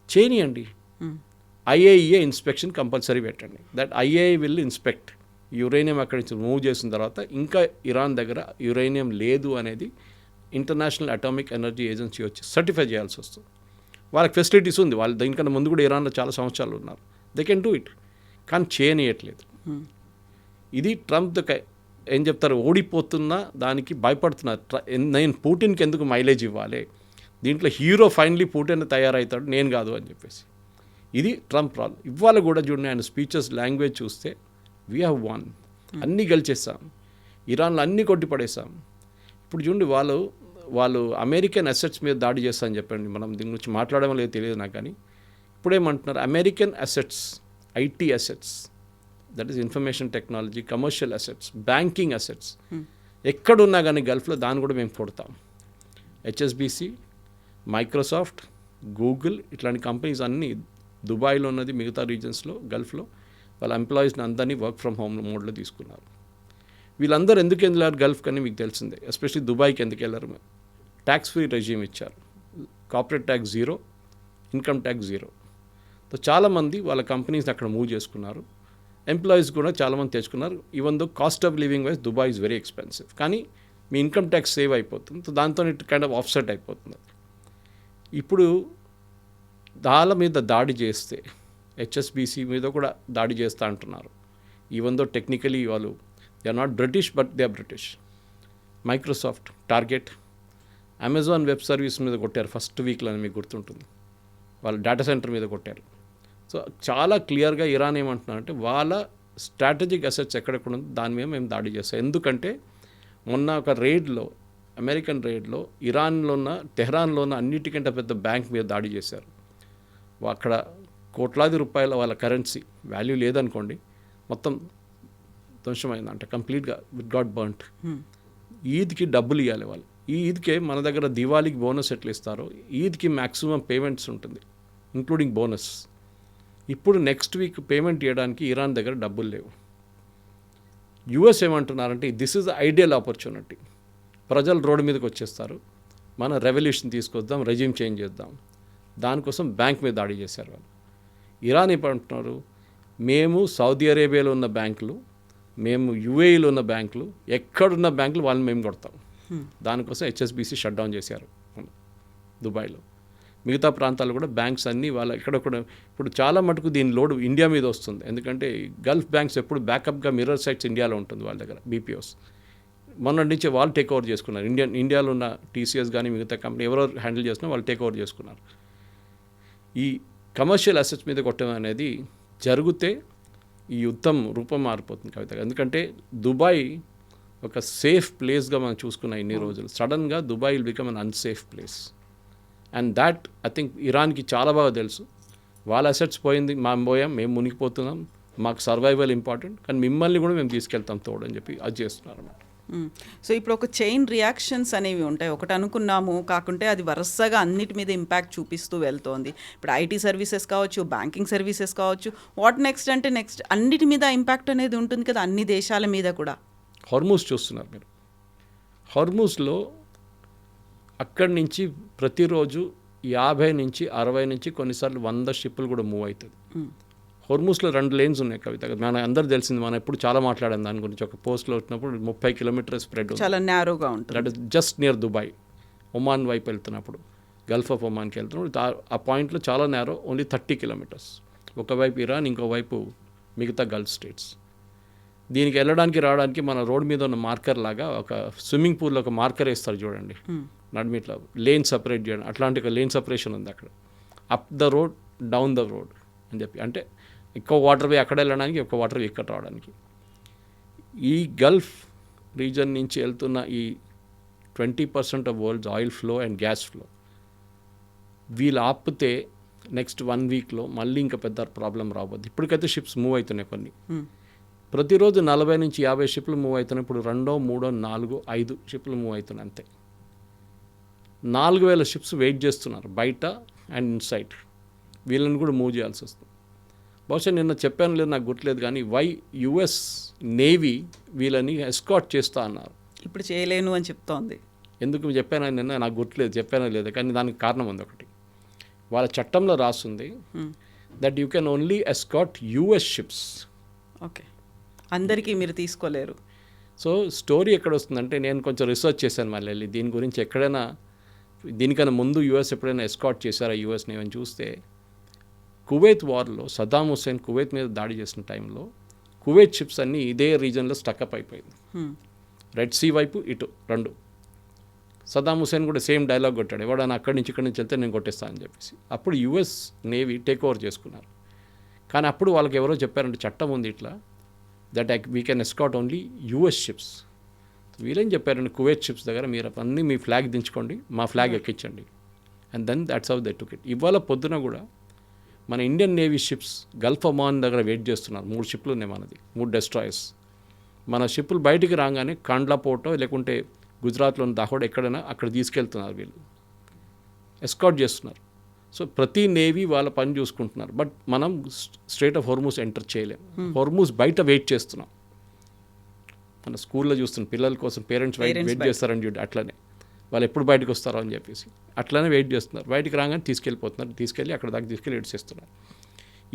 చేయనియండి. IAEA ఇన్స్పెక్షన్ కంపల్సరీ పెట్టండి. That IAEA will inspect uranium అక్కడి నుంచి మూవ్ చేసిన తర్వాత ఇంకా ఇరాన్ దగ్గర యురేనియం లేదు అనేది ఇంటర్నేషనల్ అటామిక్ ఎనర్జీ ఏజెన్సీ వచ్చి సర్టిఫై చేయాల్సి వస్తుంది. వాళ్ళకి ఫెసిలిటీస్ ఉంది, వాళ్ళు దీనికన్నా ముందు కూడా ఇరాన్లో చాలా సంవత్సరాలు ఉన్నారు, దే కెన్ డూ ఇట్. కానీ చేయనియట్లేదు. ఇది ట్రంప్ ఏం చెప్తారు, ఓడిపోతున్నా దానికి భయపడుతున్నారు. నేను పుటిన్కి ఎందుకు మైలేజ్ ఇవ్వాలి, దీంట్లో హీరో ఫైనలీ పుటిన్ తయారవుతాడు, నేను కాదు అని చెప్పేసి. ఇది ట్రంప్ ప్రాబ్లం. ఇవాళ కూడా చూడండి, ఆయన స్పీచెస్ లాంగ్వేజ్ చూస్తే వీ హ్యావ్ వన్, అన్నీ గెలిచేస్తాం, ఇరాన్లో అన్నీ కొట్టి పడేసాం. ఇప్పుడు చూడండి, వాళ్ళు అమెరికన్ అసెట్స్ మీద దాడి చేస్తా అని చెప్పండి. మనం దీని గురించి మాట్లాడడం లేదు, తెలియదు నాకు. కానీ ఇప్పుడేమంటున్నారు, American assets, IT assets, that is information technology, commercial assets, banking assets ఎక్కడున్నా కానీ గల్ఫ్లో దాన్ని కూడా మేము కొడతాం. HSBC, మైక్రోసాఫ్ట్, గూగుల్ ఇట్లాంటి కంపెనీస్ అన్నీ దుబాయ్లో ఉన్నది, మిగతా రీజన్స్లో గల్ఫ్లో వాళ్ళ ఎంప్లాయీస్ని అందరినీ వర్క్ ఫ్రమ్ హోమ్ మోడ్లో తీసుకున్నారు. వీళ్ళందరూ ఎందుకు వెళ్ళారు గల్ఫ్ కానీ మీకు తెలిసిందే. ఎస్పెషల్లీ దుబాయ్కి ఎందుకు వెళ్ళారు, ట్యాక్స్ ఫ్రీ రెజ్యూమ్ ఇచ్చారు, corporate tax 0, income tax 0. So చాలామంది వాళ్ళ కంపెనీస్ అక్కడ మూవ్ చేసుకున్నారు, ఎంప్లాయీస్ కూడా చాలామంది తెచ్చుకున్నారు. Even though cost of living wise Dubai is very expensive, కానీ మీ ఇన్కమ్ ట్యాక్స్ సేవ్ అయిపోతుంది. సో దాంతో ఇట్ కైండ్ ఆఫ్ ఆఫ్సెట్ అయిపోతుంది. ఇప్పుడు దాల మీద దాడి చేస్తే HSBC మీద కూడా దాడి చేస్తా అంటున్నారు. ఈవెన్ దో టెక్నికలీ వాళ్ళు they are not British, but they are British. Microsoft, Target, Amazon web service మీద కొట్టారు ఫస్ట్ వీక్లో, మీకు గుర్తుంటుంది. వాళ్ళు డేటా సెంటర్ మీద కొట్టారు. సో చాలా క్లియర్గా ఇరాన్ ఏమంటున్నారంటే వాళ్ళ స్ట్రాటజిక్ అసెట్స్ ఎక్కడెక్కడ ఉందో దాని మీద మేము దాడి చేస్తాం. ఎందుకంటే మొన్న ఒక రేడ్లో, అమెరికన్ రేడ్లో ఇరాన్లో ఉన్న, టెహ్రాన్లో ఉన్న అన్నిటికంటే పెద్ద బ్యాంక్ మీద దాడి చేశారు. అక్కడ కోట్లాది రూపాయల వాళ్ళ కరెన్సీ వాల్యూ లేదనుకోండి, మొత్తం ధ్వంసమైందంట కంప్లీట్గా, విత్ గాట్ బర్న్ట్. ఈద్కి డబ్బులు ఇవ్వాలి వాళ్ళు. ఈ ఈద్కే మన దగ్గర దివాళీకి బోనస్ ఎట్లా ఇస్తారో ఈద్కి మ్యాక్సిమం పేమెంట్స్ ఉంటుంది, ఇంక్లూడింగ్ బోనస్. ఇప్పుడు నెక్స్ట్ వీక్ పేమెంట్ ఇవ్వడానికి ఇరాన్ దగ్గర డబ్బులు లేవు. యుఎస్ ఏమంటున్నారంటే this is the ideal opportunity, ప్రజలు రోడ్డు మీదకి వచ్చేస్తారు, మన రెవల్యూషన్ తీసుకొద్దాం, రెజ్యూమ్ చేంజ్ చేద్దాం. దానికోసం బ్యాంక్ మీద దాడి చేశారు వాళ్ళు. ఇరాన్ ఏమంటున్నారు, మేము సౌదీ అరేబియాలో ఉన్న బ్యాంకులు, మేము యుఏఈలో ఉన్న బ్యాంకులు, ఎక్కడున్న బ్యాంకులు వాళ్ళని మేము కొడతాం. దానికోసం హెచ్ఎస్బిసి షట్ డౌన్ చేశారు దుబాయ్లో. మిగతా ప్రాంతాల్లో కూడా బ్యాంక్స్ అన్నీ వాళ్ళ ఎక్కడొక్కడ. ఇప్పుడు చాలా మటుకు దీని లోడ్ ఇండియా మీద వస్తుంది, ఎందుకంటే గల్ఫ్ బ్యాంక్స్ ఎప్పుడు బ్యాకప్గా మిర్రర్ సైట్స్ ఇండియాలో ఉంటుంది వాళ్ళ దగ్గర, బీపీఓస్. మొన్నటి నుంచి వాళ్ళు టేక్ ఓవర్ చేసుకున్నారు. ఇండియాలో ఉన్న టీసీఎస్ కానీ మిగతా కంపెనీ ఎవరో హ్యాండిల్ చేసినా వాళ్ళు టేక్ ఓవర్ చేసుకున్నారు. ఈ కమర్షియల్ అసెట్స్ మీద కొట్టడం అనేది జరిగితే ఈ యుద్ధం రూపం మారిపోతుంది కవిత. ఎందుకంటే దుబాయ్ ఒక సేఫ్ ప్లేస్గా మనం చూసుకున్నాం ఇన్ని రోజులు. సడన్గా Dubai will become an unsafe place. And that I think ఇరాన్కి చాలా బాగా తెలుసు. వాళ్ళ అసెట్స్ పోయింది, మేము మునిగిపోతున్నాం, మాకు సర్వైవల్ ఇంపార్టెంట్, కానీ మిమ్మల్ని కూడా మేము తీసుకెళ్తాం తోడని చెప్పి అది చేస్తున్నారు అన్నమాట. సో ఇప్పుడు ఒక చైన్ రియాక్షన్స్ అనేవి ఉంటాయి. ఒకటి అనుకున్నాము కాకుంటే అది వరుసగా అన్నిటి మీద ఇంపాక్ట్ చూపిస్తూ వెళ్తోంది. ఇప్పుడు ఐటీ సర్వీసెస్ కావచ్చు, బ్యాంకింగ్ సర్వీసెస్ కావచ్చు, వాట్ నెక్స్ట్ అంటే నెక్స్ట్ అన్నిటి మీద ఇంపాక్ట్ అనేది ఉంటుంది కదా, అన్ని దేశాల మీద కూడా. హార్మూజ్ చూస్తున్నారు మీరు. హార్మూజ్లో అక్కడి నుంచి ప్రతిరోజు 50 నుంచి 60 నుంచి కొన్నిసార్లు 100 షిప్పులు కూడా మూవ్ అవుతుంది. హోర్మూస్లో 2 లేన్స్ ఉన్నాయి కవిత. మన అందరూ తెలిసింది, మనం ఎప్పుడు చాలా మాట్లాడాం దాని గురించి. ఒక పోస్ట్లో వచ్చినప్పుడు 30 కిలోమీటర్ స్ప్రెడ్, చాలా నేరోగా ఉంటుంది. That is just near Dubai. Oman వైపు వెళ్తున్నప్పుడు, గల్ఫ్ ఆఫ్ ఒమాన్కి వెళ్తున్నప్పుడు ఆ పాయింట్లో చాలా నేరో, ఓన్లీ 30 కిలోమీటర్స్. ఒకవైపు ఇరాన్, ఇంకోవైపు మిగతా గల్ఫ్ స్టేట్స్. దీనికి వెళ్ళడానికి రావడానికి మన రోడ్ మీద ఉన్న మార్కర్ లాగా ఒక స్విమ్మింగ్ పూల్లో ఒక మార్కర్ వేస్తారు చూడండి, నడిమిట్లో లేన్ సపరేట్ చేయడం, అట్లాంటి ఒక లేన్ సపరేషన్ ఉంది అక్కడ. Up the road, down the road అని చెప్పి, అంటే ఎక్కువ వాటర్ వే అక్కడ వెళ్ళడానికి, ఎక్కువ వాటర్ వే ఇక్కడ రావడానికి. ఈ గల్ఫ్ రీజన్ నుంచి వెళ్తున్న ఈ 20% of world's oil flow and gas flow వీళ్ళు ఆపితే నెక్స్ట్ 1 వీక్లో మళ్ళీ ఇంకా పెద్ద ప్రాబ్లం రాబోద్ది. ఇప్పటికైతే షిప్స్ మూవ్ అవుతున్నాయి కొన్ని. ప్రతిరోజు 40 నుంచి 50 షిప్లు మూవ్ అవుతున్నాయి. ఇప్పుడు 2, 3, 4, 5 షిప్లు మూవ్ అవుతున్నాయి అంతే. 4000 షిప్స్ వెయిట్ చేస్తున్నారు బయట అండ్ ఇన్సైడ్. వీళ్ళని కూడా మూవ్ చేయాల్సి వస్తుంది. బహుశా నిన్న చెప్పాను లేదు నాకు గుర్తులేదు, కానీ యుఎస్ నేవీ వీళ్ళని ఎస్కాట్ చేస్తా అన్నారు. ఇప్పుడు చేయలేను అని చెప్తోంది. ఎందుకు చెప్పాను నిన్న నాకు గుర్తులేదు, చెప్పానో లేదు, కానీ దానికి కారణం ఉంది ఒకటి. వాళ్ళ చట్టంలో రాస్తుంది that you can only escort US ships. Okay, అందరికీ మీరు తీసుకోలేరు. సో స్టోరీ ఎక్కడ వస్తుందంటే, నేను కొంచెం రీసెర్చ్ చేశాను మళ్ళీ వెళ్ళి దీని గురించి. ఎక్కడైనా దీనికన్నా ముందు యుఎస్ ఎప్పుడైనా ఎస్కాట్ చేశారా యుఎస్ని అని చూస్తే, కువైత్ వార్లో సద్దాం హుస్సేన్ కువైత్ మీద దాడి చేసిన టైంలో కువైత్ షిప్స్ అన్నీ ఇదే రీజన్లో స్టక్అప్ అయిపోయింది. రెడ్ సీ వైపు ఇటు 2. సద్దాం హుస్సేన్ కూడా సేమ్ డైలాగ్ కొట్టాడు, ఎవడన్నా అక్కడి నుంచి ఇక్కడి నుంచి వెళ్తే నేను కొట్టేస్తాను అని చెప్పేసి. అప్పుడు యుఎస్ నేవీ టేక్ ఓవర్ చేసుకున్నారు. కానీ అప్పుడు వాళ్ళకి ఎవరో చెప్పారంటే చట్టం ఉంది ఇట్లా, that we can escort only US ships. వీళ్ళేం చెప్పారండి, కువైత్ షిప్స్ దగ్గర మీరు అన్నీ మీ ఫ్లాగ్ దించుకోండి, మా ఫ్లాగ్ ఎక్కించండి. And then that's how they took it. ఇవాళ పొద్దున కూడా మన Indian navy ships Gulf Oman దగ్గర వెయిట్ చేస్తున్నారు. 3 షిప్లు ఉన్నాయి మనది, 3 డెస్ట్రాయర్స్. మన షిప్పులు బయటికి రాగానే కాండ్లా పోర్టో లేకుంటే గుజరాత్లోని దాహోడ్ ఎక్కడైనా అక్కడ తీసుకెళ్తున్నారు, వీళ్ళు ఎస్కాట్ చేస్తున్నారు. సో ప్రతి నేవీ వాళ్ళ పని చూసుకుంటున్నారు. బట్ మనం స్ట్రైట్ ఆఫ్ హోర్మూజ్ ఎంటర్ చేయలేం. హోర్మూజ్ బయట వెయిట్ చేస్తున్నాం. మన స్కూల్లో చూస్తున్న పిల్లల కోసం పేరెంట్స్ వెయిట్ చేస్తారని చూడండి, అట్లనే వాళ్ళు ఎప్పుడు బయటకు వస్తారో అని చెప్పేసి అట్లనే వెయిట్ చేస్తున్నారు. బయటికి రాగానే తీసుకెళ్ళిపోతున్నారు, తీసుకెళ్ళి అక్కడ దాకా తీసుకెళ్ళి ఏడ్చేస్తున్నారు.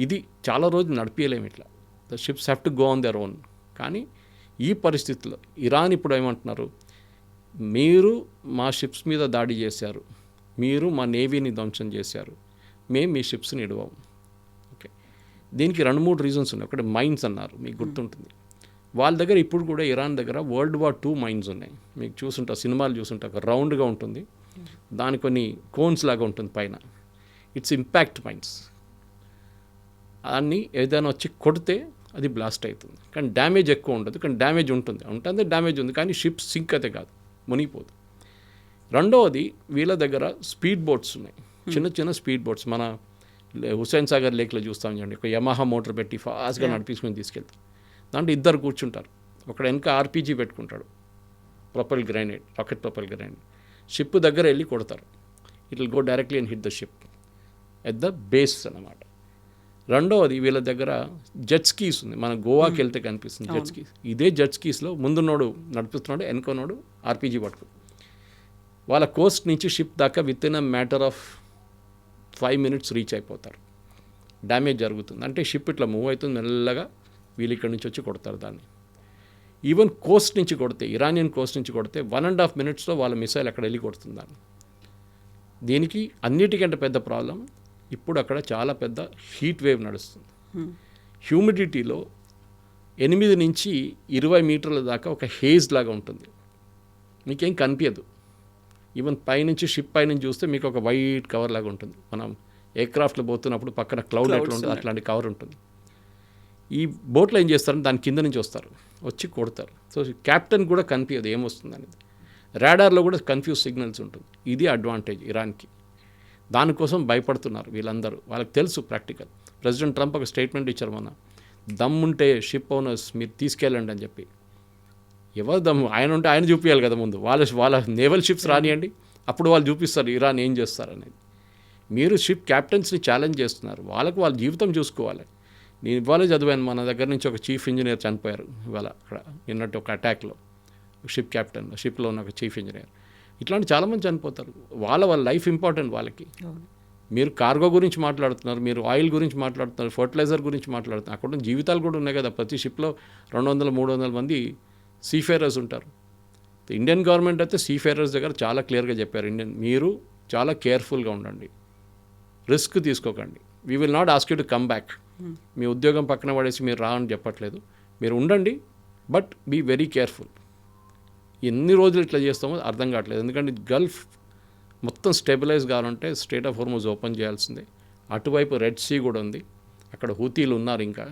ఇది చాలా రోజులు నడిపించలేము ఇట్లా. The ships have to go on their own. కానీ ఈ పరిస్థితుల్లో ఇరాన్ ఇప్పుడు ఏమంటున్నారు, మీరు మా షిప్స్ మీద దాడి చేశారు, మీరు మా నేవీని ధ్వంసం చేశారు, మేము మీ షిప్స్ని ఇడవాము. ఓకే, దీనికి 2-3 రీజన్స్ ఉన్నాయి. ఒకటి మైన్స్ అన్నారు, మీకు గుర్తుంటుంది. వాళ్ళ దగ్గర ఇప్పుడు కూడా ఇరాన్ దగ్గర World War II మైన్స్ ఉన్నాయి. మీకు చూసుంటా, సినిమాలు చూసుంటా, ఒక రౌండ్గా ఉంటుంది, దాని కొన్ని కోన్స్ లాగా ఉంటుంది పైన. It's impact mines. దాన్ని ఏదైనా వచ్చి కొడితే అది బ్లాస్ట్ అవుతుంది, కానీ డ్యామేజ్ ఎక్కువ ఉండదు. కానీ డ్యామేజ్ ఉంటుంది డ్యామేజ్ ఉంది, కానీ షిప్ సింక్ అయితే కాదు, మునిగిపోదు. రెండవది, వీళ్ళ దగ్గర స్పీడ్ బోట్స్ ఉన్నాయి, చిన్న చిన్న స్పీడ్ బోట్స్. మన హుస్సేన్ సాగర్ లేక్లో చూస్తాం చూడండి, ఒక యమహా మోటార్ పెట్టి ఫాస్ట్గా నడిపించుకొని తీసుకెళ్తారు. దాంట్లో ఇద్దరు కూర్చుంటారు, ఒకడు వెనక ఆర్పీజీ పెట్టుకుంటాడు, propel grenade, rocket propel grenade. Ship దగ్గర వెళ్ళి కొడతారు, it will go directly and hit the ship at the base అన్నమాట. రెండవది వీళ్ళ దగ్గర జెట్ స్కీస్ ఉంది, మన గోవాకి వెళ్తే కనిపిస్తుంది జెట్ స్కీస్. ఇదే జెట్ స్కీస్లో ముందున్నోడు నడిపిస్తున్నాడు, వెనుకనోడు ఆర్పీజీ పట్టుకు వాళ్ళ కోస్ట్ నుంచి షిప్ దాకా with in a matter of 5 minutes reach అయిపోతారు. డ్యామేజ్ జరుగుతుంది అంటే షిప్ ఇట్లా మూవ్ అవుతుంది మెల్లగా, వీళ్ళు ఇక్కడి నుంచి వచ్చి కొడతారు దాన్ని. ఈవెన్ కోస్ట్ నుంచి కొడితే, ఇరానియన్ కోస్ట్ నుంచి కొడితే 1.5 minutesలో వాళ్ళ మిసైల్ అక్కడ వెళ్ళి కొడుతుంది దాన్ని. దీనికి అన్నిటికంటే పెద్ద ప్రాబ్లం, ఇప్పుడు అక్కడ చాలా పెద్ద హీట్ వేవ్ నడుస్తుంది. హ్యూమిడిటీలో 8 నుంచి 20 మీటర్ల దాకా ఒక హేజ్ లాగా ఉంటుంది, మీకేం కనిపించదు. ఈవెన్ పైనుంచి షిప్ పైనుంచి చూస్తే మీకు ఒక వైట్ కవర్ లాగా ఉంటుంది. మనం ఎయిర్క్రాఫ్ట్లో పోతున్నప్పుడు పక్కన క్లౌడ్ ఎట్లా ఉంటుంది అట్లాంటి కవర్ ఉంటుంది. ఈ బోట్లో ఏం చేస్తారంటే దాని కింద నుంచి వస్తారు, వచ్చి కొడతారు. సో క్యాప్టెన్ కూడా కనిపించదు ఏమొస్తుంది అనేది. రాడార్లో కూడా కన్ఫ్యూజ్ సిగ్నల్స్ ఉంటుంది. ఇది అడ్వాంటేజ్ ఇరాన్కి. దానికోసం భయపడుతున్నారు వీళ్ళందరూ, వాళ్ళకి తెలుసు ప్రాక్టికల్. ప్రెసిడెంట్ ట్రంప్ ఒక స్టేట్మెంట్ ఇచ్చారు మొన్న, దమ్ముంటే షిప్ ఓనర్స్ మీరు తీసుకెళ్ళండి అని చెప్పి. ఎవరు దమ్ము, ఆయన ఉంటే ఆయన చూపించాలి కదా ముందు, వాళ్ళ నేవల్ షిప్స్ రానియండి, అప్పుడు వాళ్ళు చూపిస్తారు ఇరాన్ ఏం చేస్తారు అనేది. మీరు షిప్ క్యాప్టెన్స్ని ఛాలెంజ్ చేస్తున్నారు, వాళ్ళ జీవితం చూసుకోవాలి. నేను ఇవాళే చదివాను, మన దగ్గర నుంచి ఒక చీఫ్ ఇంజనీర్ చనిపోయారు ఇవాళ అక్కడ నిన్నట్టు ఒక అటాక్లో, షిప్ క్యాప్టెన్, షిప్లో ఉన్న ఒక చీఫ్ ఇంజనీర్. ఇట్లాంటి చాలామంది చనిపోతారు. వాళ్ళ లైఫ్ ఇంపార్టెంట్ వాళ్ళకి. మీరు కార్గో గురించి మాట్లాడుతున్నారు, మీరు ఆయిల్ గురించి మాట్లాడుతున్నారు, ఫర్టిలైజర్ గురించి మాట్లాడుతున్నారు, అక్కడ ఉన్న జీవితాలు కూడా ఉన్నాయి కదా. ప్రతి షిప్లో 200-300 మంది సీఫేరర్స్ ఉంటారు. ఇండియన్ గవర్నమెంట్ అయితే సీఫేరర్స్ దగ్గర చాలా క్లియర్గా చెప్పారు, మీరు చాలా కేర్ఫుల్గా ఉండండి, రిస్క్ తీసుకోకండి. We will not ask you to come back. మీ ఉద్యోగం పక్కన పడేసి మీరు రా అని చెప్పట్లేదు, మీరు ఉండండి, బట్ బీ వెరీ కేర్ఫుల్. ఎన్ని రోజులు ఇట్లా చేస్తామో అర్థం కావట్లేదు. ఎందుకంటే గల్ఫ్ మొత్తం స్టెబిలైజ్ కావాలంటే స్ట్రైట్ ఆఫ్ హోర్ముజ్ ఓపెన్ చేయాల్సిందే. అటువైపు రెడ్ సీ కూడా ఉంది, అక్కడ హూతీలు ఉన్నారు ఇంకా.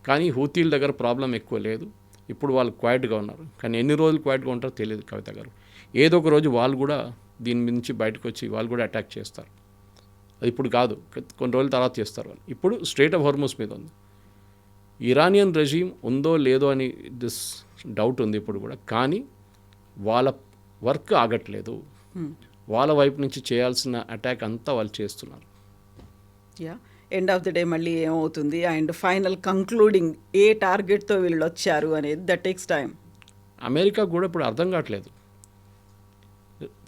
కానీ హూతీల దగ్గర ప్రాబ్లం ఎక్కువ లేదు, ఇప్పుడు వాళ్ళు క్వైట్గా ఉన్నారు. కానీ ఎన్ని రోజులు క్వైట్గా ఉంటారో తెలియదు కవిత గారు. ఏదో ఒక రోజు వాళ్ళు కూడా దీని నుంచి బయటకు వచ్చి వాళ్ళు కూడా అటాక్ చేస్తారు. అది ఇప్పుడు కాదు, కొన్ని రోజుల తర్వాత చేస్తారు వాళ్ళు. ఇప్పుడు స్ట్రైట్ ఆఫ్ హోర్ముజ్ మీద ఉంది. ఇరానియన్ రెజీమ్ ఉందో లేదో అని దిస్ డౌట్ ఉంది ఇప్పుడు కూడా. కానీ వాళ్ళ వర్క్ ఆగట్లేదు, వాళ్ళ వైపు నుంచి చేయాల్సిన అటాక్ అంతా వాళ్ళు చేస్తున్నారు. ఎండ్ ఆఫ్ ది డే మళ్ళీ ఏమవుతుంది అండ్ ఫైనల్ కంక్లూడింగ్ ఏ టార్గెట్తో వీళ్ళు వచ్చారు అనేది దట్ టేక్స్ టైం. అమెరికా కూడా ఇప్పుడు అర్థం కావట్లేదు.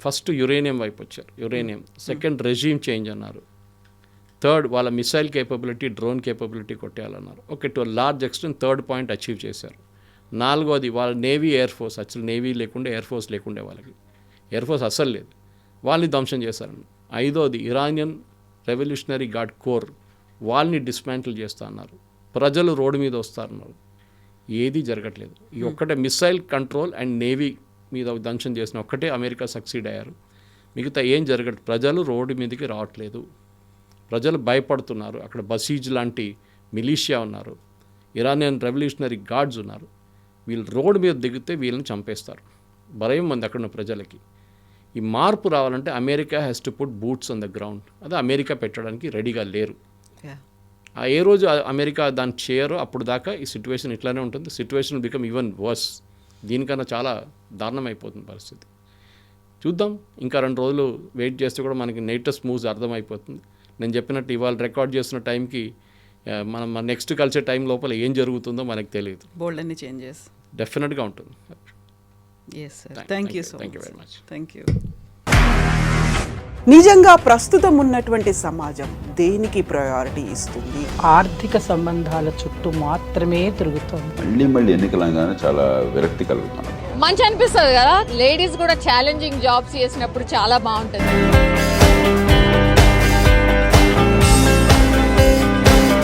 ఫస్ట్ యురేనియం వైపు వచ్చారు, యురేనియం. సెకండ్ రెజీమ్ చేంజ్ అన్నారు. థర్డ్ వాళ్ళ మిసైల్ కేపబిలిటీ, డ్రోన్ కేపబిలిటీ కొట్టేయాలన్నారు. Okay, to large extent third point achieve చేశారు. నాలుగోది వాళ్ళ నేవీ, ఎయిర్ ఫోర్స్. అసలు నేవీ లేకుండే ఎయిర్ ఫోర్స్ లేకుండే వాళ్ళకి, ఎయిర్ ఫోర్స్ అస్సలు లేదు, వాళ్ళని ధ్వంసం చేశారన్నారు. ఐదోది ఇరానియన్ రెవల్యూషనరీ గార్డ్ కోర్, వాళ్ళని డిస్మాంటిల్ చేస్తా అన్నారు. ప్రజలు రోడ్డు మీద వస్తారన్నారు. ఏది జరగట్లేదు. ఈ ఒక్కటే మిసైల్ కంట్రోల్ అండ్ నేవీ మీద ధ్వంసం చేసిన ఒక్కటే అమెరికా సక్సీడ్ అయ్యారు. మిగతా ఏం జరగదు. ప్రజలు రోడ్డు మీదకి రావట్లేదు, ప్రజలు భయపడుతున్నారు. అక్కడ బసీజ్ లాంటి మిలీషియా ఉన్నారు, ఇరానియన్ రెవల్యూషనరీ గార్డ్స్ ఉన్నారు. వీళ్ళు రోడ్డు మీద దిగితే వీళ్ళని చంపేస్తారు. భయం మంది అక్కడ ఉన్న ప్రజలకి. ఈ మార్పు రావాలంటే America has to put boots on the ground. అదే అమెరికా పెట్టడానికి రెడీగా లేరు. ఏ రోజు అమెరికా దాన్ని చేయరో అప్పుడు దాకా ఈ సిచ్యువేషన్ ఇట్లానే ఉంటుంది. Situation become even worse. దీనికన్నా చాలా దారుణం అయిపోతుంది పరిస్థితి. చూద్దాం, ఇంకా 2 రోజులు వెయిట్ చేస్తే కూడా మనకి లేటెస్ట్ మూవ్స్ అర్థమైపోతుంది. నేను చెప్పినట్టు ఇవాళ రికార్డ్ చేస్తున్న టైంకి మనం నెక్స్ట్ కలిసే టైం లోపల ఏం జరుగుతుందో మనకు తెలియదు. బోల్డ్ అన్ని చేంజెస్ డెఫినెట్గా ఉంటుంది. Yes sir, thank you so much. Very much. Thank you. నిజంగా ప్రస్తుతం ఉన్నటువంటి సమాజం దేనికి ప్రయారిటీ ఇస్తుంది? ఆర్థిక సంబంధాల చుట్టూ మాత్రమే తిరుగుతోంది. మళ్ళీ ఎన్నికలంగానే చాలా విరక్తి కలుగుతున్నాం. మంచి అనిపిస్తుంది కదా, లేడీస్ కూడా ఛాలెంజింగ్ జాబ్స్ చేసినప్పుడు చాలా బాగుంటుంది.